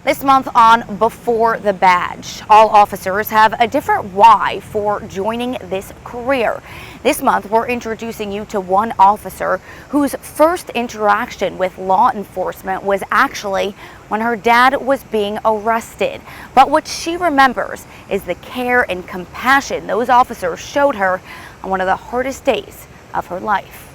This month on Before the Badge, all officers have a different why for joining this career. This month, we're introducing you to one officer whose first interaction with law enforcement was actually when her dad was being arrested. But what she remembers is the care and compassion those officers showed her on one of the hardest days of her life.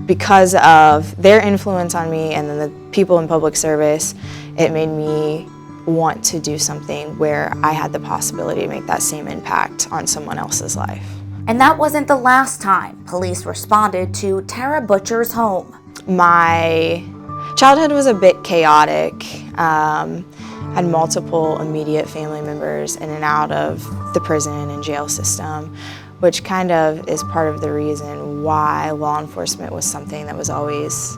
Because of their influence on me and then the people in public service, it made me want to do something where I had the possibility to make that same impact on someone else's life. And that wasn't the last time police responded to Tarah Butcher's home. My childhood was a bit chaotic. Had multiple immediate family members in and out of the prison and jail system, which kind of is part of the reason why law enforcement was something that was always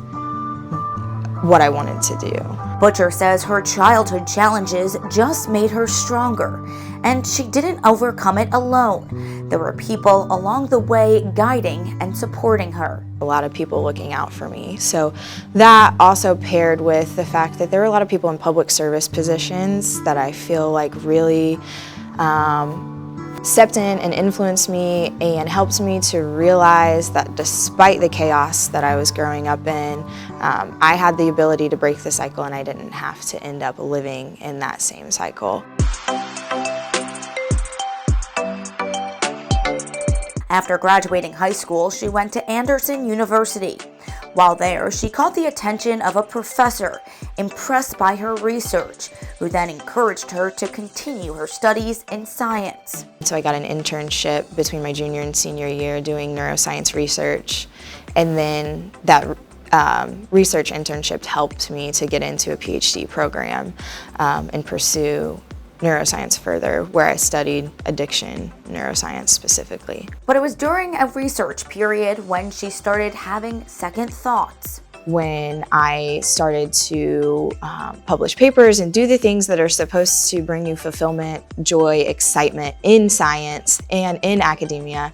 what I wanted to do. Butcher says her childhood challenges just made her stronger, and she didn't overcome it alone. There were people along the way guiding and supporting her. A lot of people looking out for me. So that also paired with the fact that there were a lot of people in public service positions that I feel like really stepped in and influenced me and helped me to realize that despite the chaos that I was growing up in, I had the ability to break the cycle and I didn't have to end up living in that same cycle. After graduating high school, she went to Anderson University. While there, she caught the attention of a professor impressed by her research, who then encouraged her to continue her studies in science. So I got an internship between my junior and senior year doing neuroscience research, and then that research internship helped me to get into a PhD program and pursue neuroscience further, where I studied addiction neuroscience specifically. But it was during a research period when she started having second thoughts. When I started to publish papers and do the things that are supposed to bring you fulfillment, joy, excitement in science and in academia,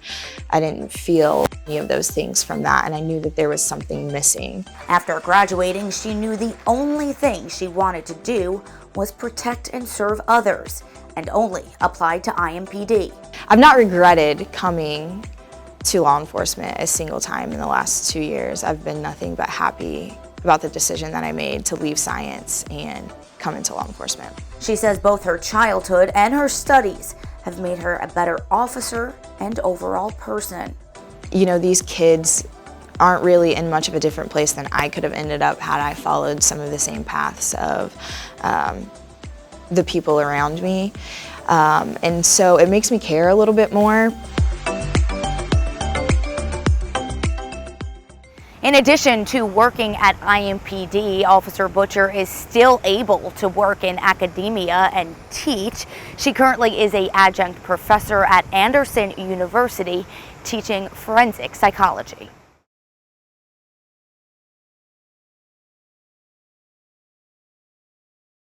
I didn't feel any of those things from that, and I knew that there was something missing. After graduating, she knew the only thing she wanted to do was protect and serve others, and only applied to IMPD. I've not regretted coming to law enforcement a single time in the last 2 years. I've been nothing but happy about the decision that I made to leave science and come into law enforcement. She says both her childhood and her studies have made her a better officer and overall person. You know, these kids aren't really in much of a different place than I could have ended up had I followed some of the same paths of the people around me. And so it makes me care a little bit more. In addition to working at IMPD, Officer Butcher is still able to work in academia and teach. She currently is an adjunct professor at Anderson University teaching forensic psychology.